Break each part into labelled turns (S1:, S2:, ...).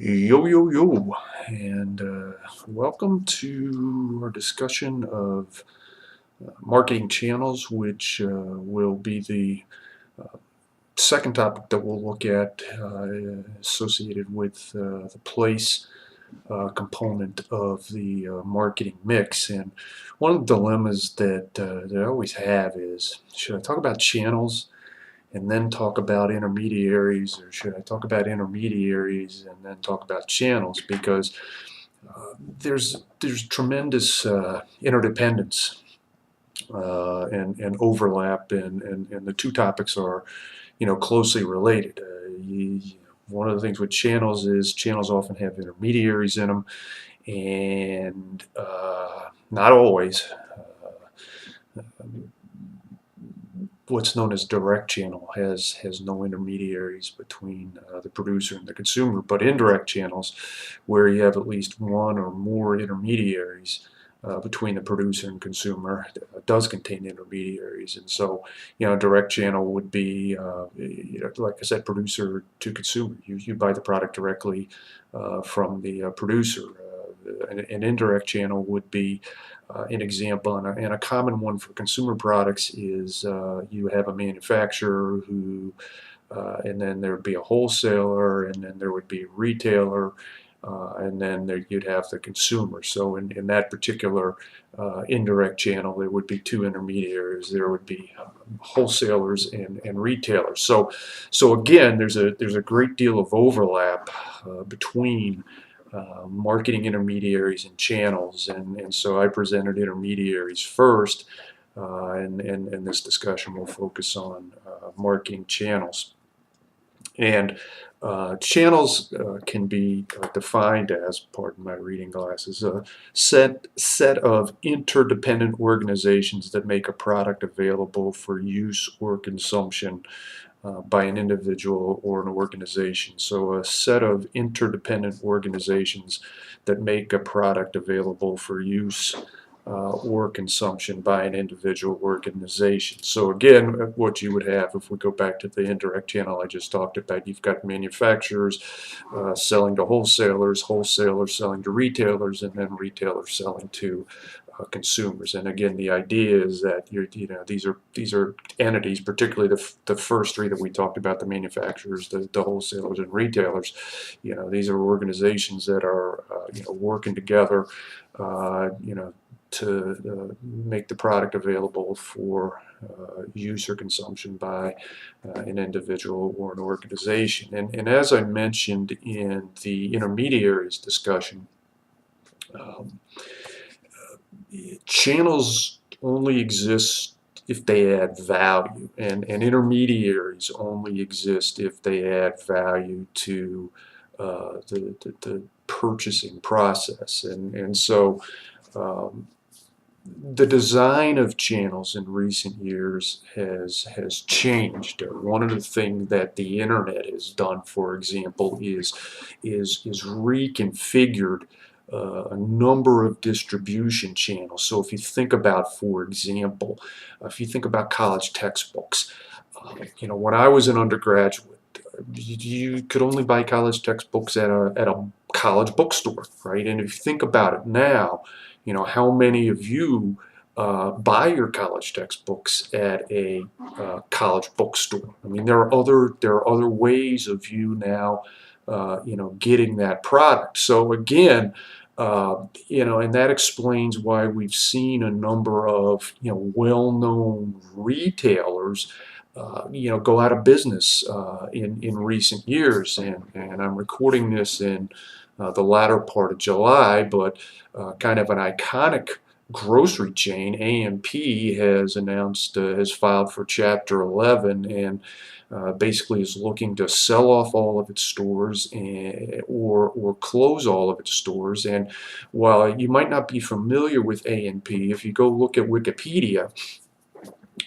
S1: Yo, yo, yo, and welcome to our discussion of marketing channels, which will be the second topic that we'll look at associated with the place component of the marketing mix. And one of the dilemmas that I always have is, should I talk about channels and then talk about intermediaries, or should I talk about intermediaries and then talk about channels? Because there's tremendous interdependence and overlap, and the two topics are closely related. One of the things with channels is channels often have intermediaries in them, and not always. What's known as direct channel has no intermediaries between the producer and the consumer, but indirect channels, where you have at least one or more intermediaries between the producer and consumer, does contain intermediaries. And so, direct channel would be, like I said, producer to consumer. You buy the product directly from the producer. An indirect channel would be an example, and a common one for consumer products is you have a manufacturer who, and then there would be a wholesaler, and then there would be a retailer, and then you'd have the consumer. So in that particular indirect channel, there would be two intermediaries. There would be wholesalers and retailers. So again, there's a great deal of overlap between marketing intermediaries and channels, and so I presented intermediaries first, and this discussion will focus on marketing channels. And channels can be defined as, pardon my reading glasses, a set of interdependent organizations that make a product available for use or consumption by an individual or an organization. So a set of interdependent organizations that make a product available for use or consumption by an individual organization. So again, what you would have, if we go back to the indirect channel I just talked about, you've got manufacturers selling to wholesalers, wholesalers selling to retailers, and then retailers selling to consumers. And again, the idea is that these are entities, particularly the first three that we talked about, the manufacturers, the wholesalers, and retailers. These are organizations that are working together, to make the product available for use or consumption by an individual or an organization. And as I mentioned in the intermediaries discussion, um, channels only exist if they add value, and intermediaries only exist if they add value to the purchasing process. And so the design of channels in recent years has changed. One of the things that the internet has done, for example, is reconfigured a number of distribution channels. So if you think about, for example, if you think about college textbooks, when I was an undergraduate, you could only buy college textbooks at a college bookstore, right? And if you think about it now, how many of you buy your college textbooks at a college bookstore? I mean, there are other ways of you now, getting that product. So again, and that explains why we've seen a number of well-known retailers go out of business in recent years. And I'm recording this in the latter part of July, but kind of an iconic grocery chain, A&P, has announced, has filed for Chapter 11, and basically is looking to sell off all of its stores or close all of its stores. And while you might not be familiar with A&P, if you go look at Wikipedia,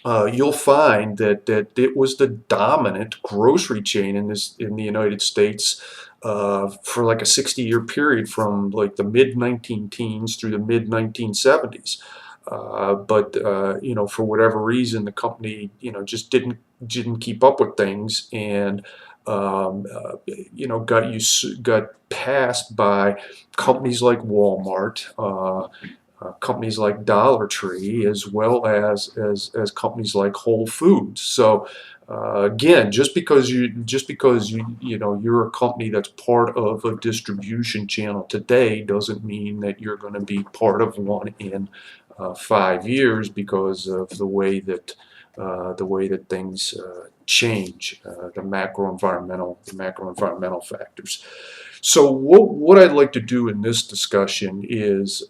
S1: you'll find that it was the dominant grocery chain in the United States for like a 60-year period, from like the mid-19 teens through the mid-1970s. but for whatever reason, the company just didn't keep up with things, and got passed by companies like Walmart, companies like Dollar Tree, as well as companies like Whole Foods. So again, just because you're a company that's part of a distribution channel today doesn't mean that you're going to be part of one in 5 years, because of the way that things change, the macro environmental factors. So what I'd like to do in this discussion is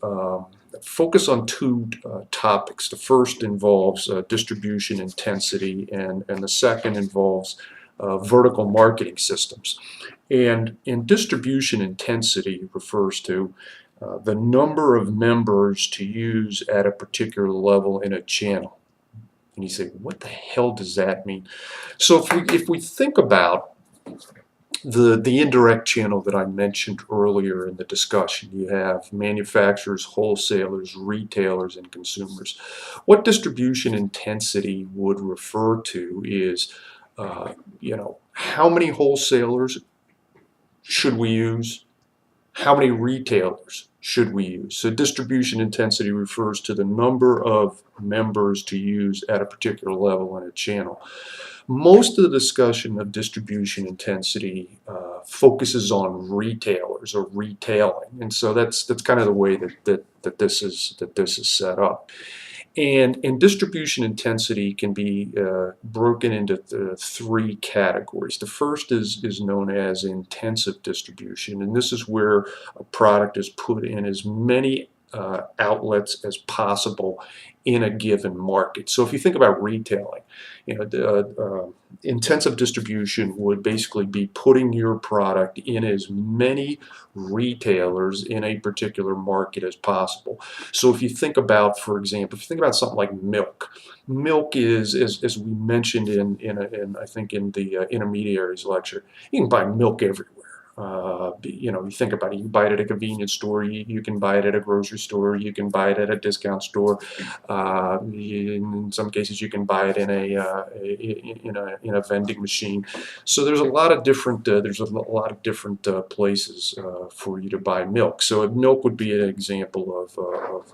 S1: focus on two topics. The first involves distribution intensity, and the second involves vertical marketing systems. And distribution intensity refers to the number of members to use at a particular level in a channel. And you say, what the hell does that mean? So if we think about the indirect channel that I mentioned earlier in the discussion, you have manufacturers, wholesalers, retailers, and consumers. What distribution intensity would refer to is, how many wholesalers should we use? How many retailers should we use? So distribution intensity refers to the number of members to use at a particular level in a channel. Most of the discussion of distribution intensity focuses on retailers or retailing, and so that's kind of the way that this is set up. And distribution intensity can be broken into three categories. The first is known as intensive distribution, and this is where a product is put in as many outlets as possible in a given market. So if you think about retailing, intensive distribution would basically be putting your product in as many retailers in a particular market as possible. So if you think about, for example, if you think about something like milk, milk is, as we mentioned in I think in the intermediaries lecture, you can buy milk everywhere. You think about it, you can buy it at a convenience store, you can buy it at a grocery store, you can buy it at a discount store. In some cases, you can buy it in a vending machine. So there's a lot of different places for you to buy milk. So milk would be an example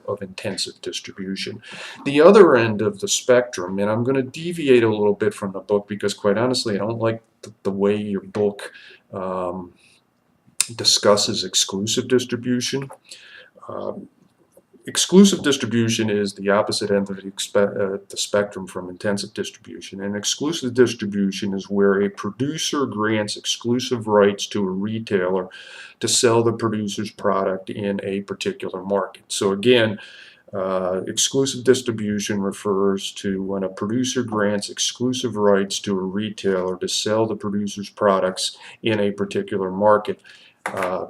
S1: of intensive distribution. The other end of the spectrum, and I'm going to deviate a little bit from the book because, quite honestly, I don't like the way your book discusses exclusive distribution. Exclusive distribution is the opposite end of the spectrum from intensive distribution. And exclusive distribution is where a producer grants exclusive rights to a retailer to sell the producer's product in a particular market. So again, exclusive distribution refers to when a producer grants exclusive rights to a retailer to sell the producer's products in a particular market.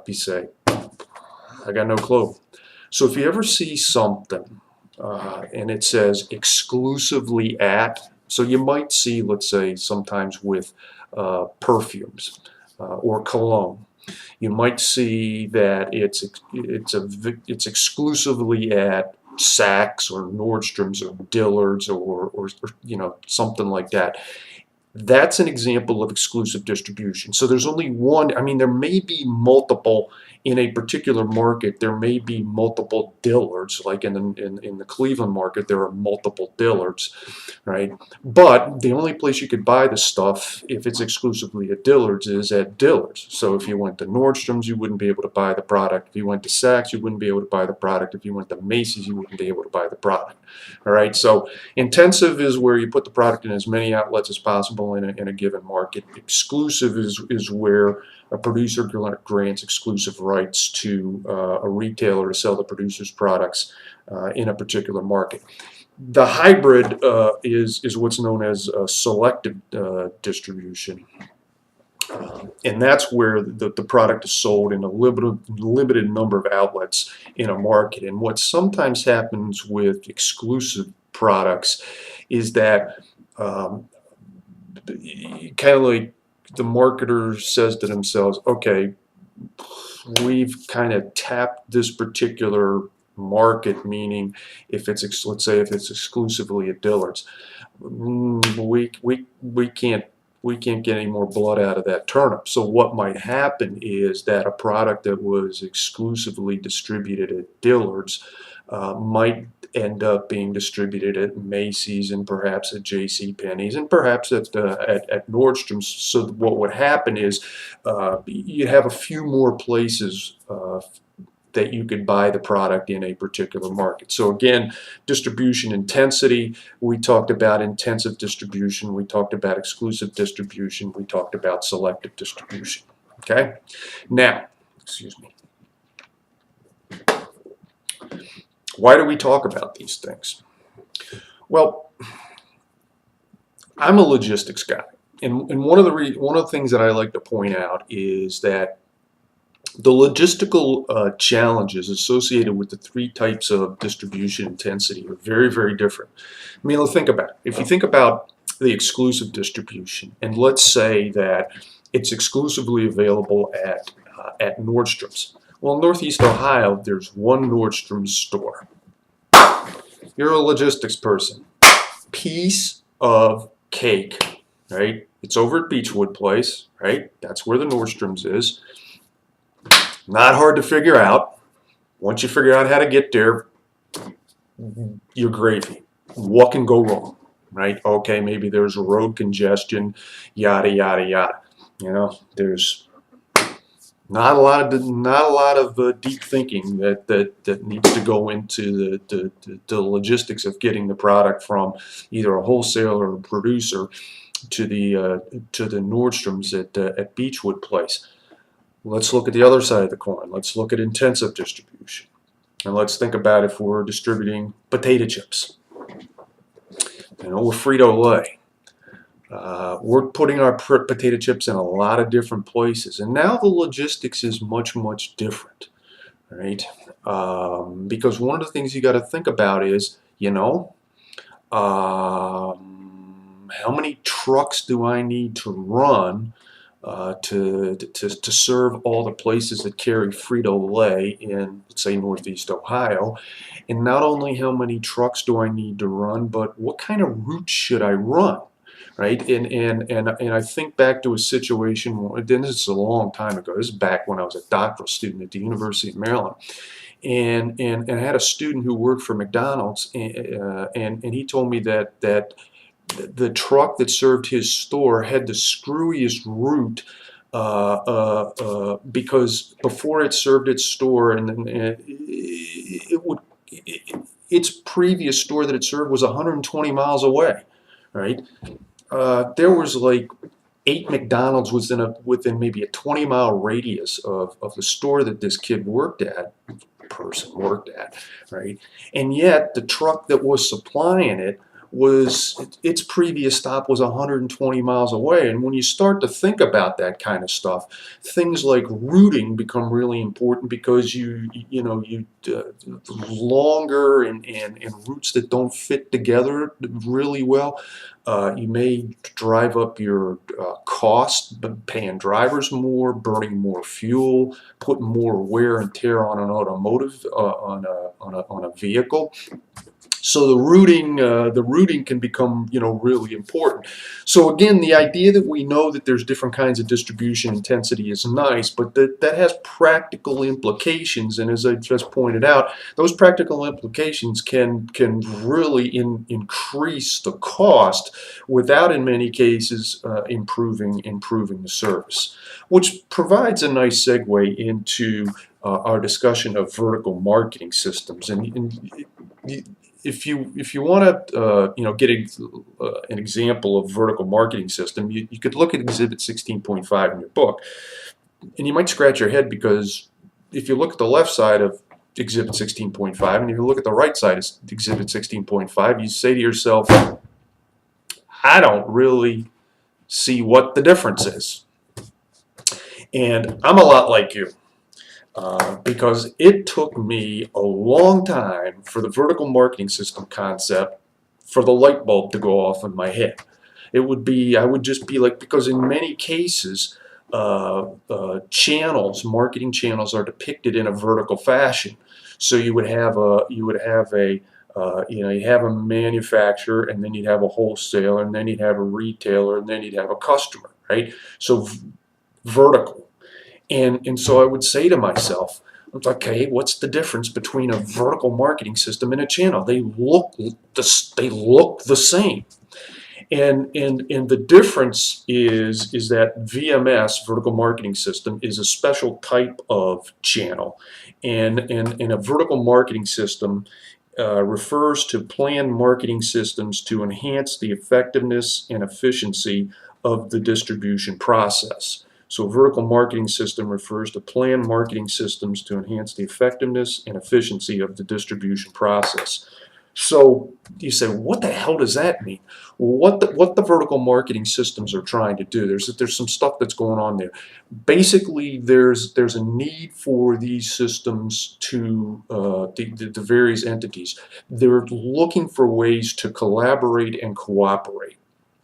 S1: You say, I got no clue. So if you ever see something and it says exclusively at, so you might see, let's say, sometimes with perfumes or cologne, you might see that it's exclusively at Saks or Nordstrom's or Dillard's or something like that. That's an example of exclusive distribution. So there's only one. I mean, there may be multiple in a particular market. There may be multiple Dillards, like in the Cleveland market, there are multiple Dillards, right? But the only place you could buy the stuff, if it's exclusively at Dillard's, is at Dillard's. So if you went to Nordstrom's, you wouldn't be able to buy the product. If you went to Saks, you wouldn't be able to buy the product. If you went to Macy's, you wouldn't be able to buy the product. All right. So intensive is where you put the product in as many outlets as possible in a given market. Exclusive is where a producer grants exclusive rights to a retailer to sell the producer's products in a particular market. The hybrid is what's known as selective distribution. And that's where the product is sold in a limited number of outlets in a market. And what sometimes happens with exclusive products is that kind of like the marketer says to themselves, okay, we've kind of tapped this particular market, meaning if it's, let's say if it's exclusively at Dillard's, we can't get any more blood out of that turnip. So what might happen is that a product that was exclusively distributed at Dillard's might end up being distributed at Macy's and perhaps at J.C. Penney's and perhaps at Nordstrom's. So what would happen is you'd have a few more places that you could buy the product in a particular market. So again, distribution intensity, we talked about intensive distribution, we talked about exclusive distribution, we talked about selective distribution. Okay? Now, excuse me. Why do we talk about these things? Well, I'm a logistics guy, and one of the things that I like to point out is that the logistical challenges associated with the three types of distribution intensity are very, very different. I mean, let's think about it. If you think about the exclusive distribution, and let's say that it's exclusively available at Nordstrom's. Well, in Northeast Ohio, there's one Nordstrom's store. You're a logistics person. Piece of cake, right? It's over at Beechwood Place, right? That's where the Nordstrom's is. Not hard to figure out. Once you figure out how to get there, you're gravy. What can go wrong, right? Okay, maybe there's a road congestion, yada yada yada. You know, there's not a lot of deep thinking that needs to go into the logistics of getting the product from either a wholesaler or a producer to the Nordstrom's at Beechwood Place. Let's look at the other side of the coin. Let's look at intensive distribution. And let's think about if we're distributing potato chips. You know, we're Frito-Lay. We're putting our potato chips in a lot of different places. And now the logistics is much, much different, right? Because one of the things you got to think about is, you know, how many trucks do I need to run to serve all the places that carry Frito-Lay in, let's say, Northeast Ohio? And not only how many trucks do I need to run, but what kind of routes should I run, right? And I think back to a situation, then this is a long time ago, this is back when I was a doctoral student at the University of Maryland. And I had a student who worked for McDonald's, and he told me that the truck that served his store had the screwiest route because before it served its store, and its previous store that it served was 120 miles away, right? There was like 8 McDonald's within maybe a 20-mile radius of the store that this kid worked at, right? And yet the truck that was supplying it its previous stop was 120 miles away. And when you start to think about that kind of stuff, things like routing become really important, because longer and routes that don't fit together really well, you may drive up your cost, paying drivers more, burning more fuel, putting more wear and tear on an automotive on a vehicle. So the routing can become, really important. So again, the idea that we know that there's different kinds of distribution intensity is nice, but that has practical implications. And as I just pointed out, those practical implications can really increase the cost without, in many cases, improving the service, which provides a nice segue into our discussion of vertical marketing systems. And if you want to get an example of vertical marketing system, you could look at Exhibit 16.5 in your book, and you might scratch your head, because if you look at the left side of Exhibit 16.5 and if you look at the right side of Exhibit 16.5, you say to yourself, I don't really see what the difference is. And I'm a lot like you. Because it took me a long time for the vertical marketing system concept, for the light bulb to go off in my head. I would just be like, because in many cases, marketing channels are depicted in a vertical fashion. So you would have you have a manufacturer, and then you'd have a wholesaler, and then you'd have a retailer, and then you'd have a customer, right? So vertical. And so I would say to myself, okay, what's the difference between a vertical marketing system and a channel? They look the same. And the difference is that VMS, vertical marketing system, is a special type of channel. And a vertical marketing system refers to planned marketing systems to enhance the effectiveness and efficiency of the distribution process. So a vertical marketing system refers to planned marketing systems to enhance the effectiveness and efficiency of the distribution process. So you say, what the hell does that mean? Well, what the vertical marketing systems are trying to do, there's some stuff that's going on there. Basically, there's a need for these systems to the various entities. They're looking for ways to collaborate and cooperate.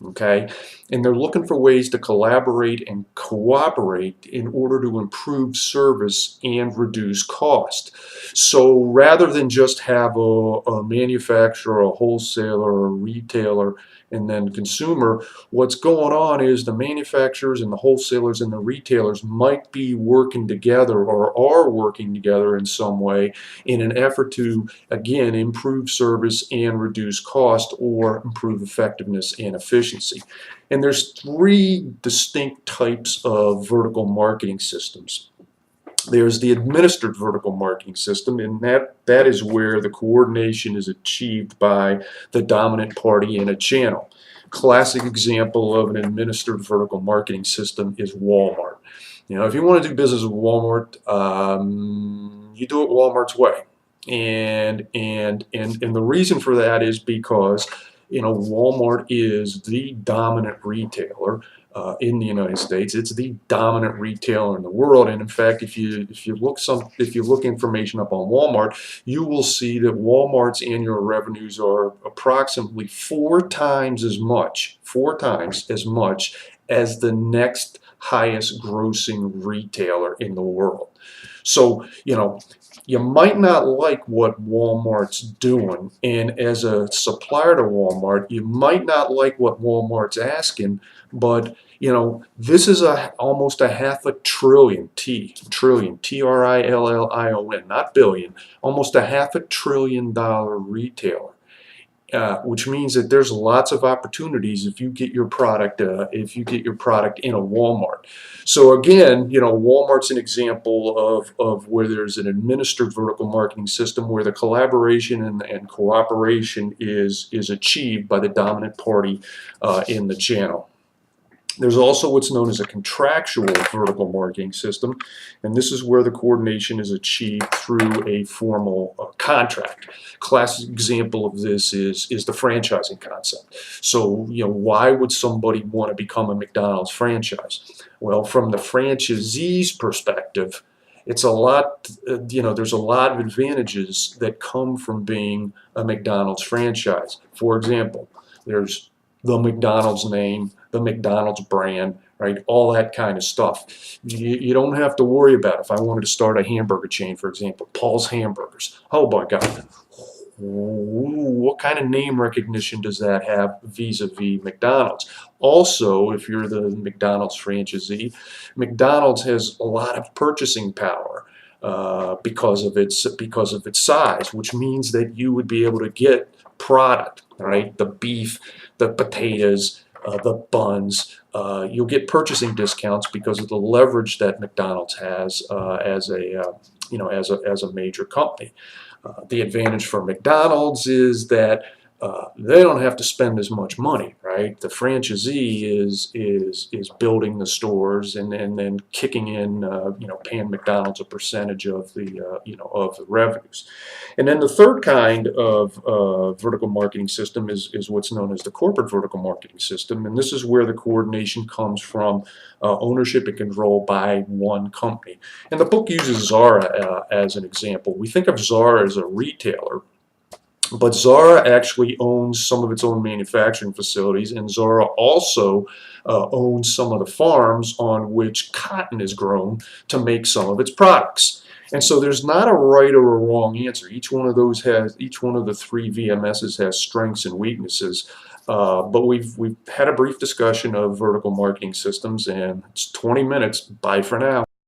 S1: Okay, and they're looking for ways to collaborate and cooperate in order to improve service and reduce cost. So rather than just have a manufacturer, a wholesaler, a retailer, and then consumer, what's going on is the manufacturers and the wholesalers and the retailers might be working together or are working together in some way in an effort to, again, improve service and reduce cost or improve effectiveness and efficiency. And there's three distinct types of vertical marketing systems. There's the administered vertical marketing system, and that is where the coordination is achieved by the dominant party in a channel. Classic example of an administered vertical marketing system is Walmart. You know, if you want to do business with Walmart, you do it Walmart's way. And the reason for that is because, you know, Walmart is the dominant retailer in the United States. It's the dominant retailer in the world, and in fact, if you look information up on Walmart, you will see that Walmart's annual revenues are approximately four times as much as the next highest grossing retailer in the world. So, you know, you might not like what Walmart's doing, and as a supplier to Walmart, you might not like what Walmart's asking, but you know, this is almost a $500 billion, Trillion, not billion, almost a $500 billion retailer. Which means that there's lots of opportunities if you get your product in a Walmart. So again, you know, Walmart's an example of where there's an administered vertical marketing system where the collaboration and cooperation is achieved by the dominant party in the channel. There's also what's known as a contractual vertical marketing system, and this is where the coordination is achieved through a formal contract. Classic example of this is the franchising concept. So, you know, why would somebody want to become a McDonald's franchise? Well, from the franchisee's perspective, it's a lot, you know, there's a lot of advantages that come from being a McDonald's franchise. For example, there's the McDonald's name, the McDonald's brand, right? All that kind of stuff. You don't have to worry about it. If I wanted to start a hamburger chain, for example, Paul's Hamburgers. Oh my God. What kind of name recognition does that have vis-a-vis McDonald's? Also, if you're the McDonald's franchisee, McDonald's has a lot of purchasing power because of its size, which means that you would be able to get product, right? The beef, the potatoes, the buns. You'll get purchasing discounts because of the leverage that McDonald's has as a major company. The advantage for McDonald's is that they don't have to spend as much money, right? The franchisee is building the stores and then kicking in, paying McDonald's a percentage of the of the revenues. And then the third kind of vertical marketing system is what's known as the corporate vertical marketing system, and this is where the coordination comes from ownership and control by one company. And the book uses Zara as an example. We think of Zara as a retailer, but Zara actually owns some of its own manufacturing facilities, and Zara also owns some of the farms on which cotton is grown to make some of its products. And so there's not a right or a wrong answer. Each one of the three VMSs has strengths and weaknesses. But we've had a brief discussion of vertical marketing systems, and it's 20 minutes. Bye for now.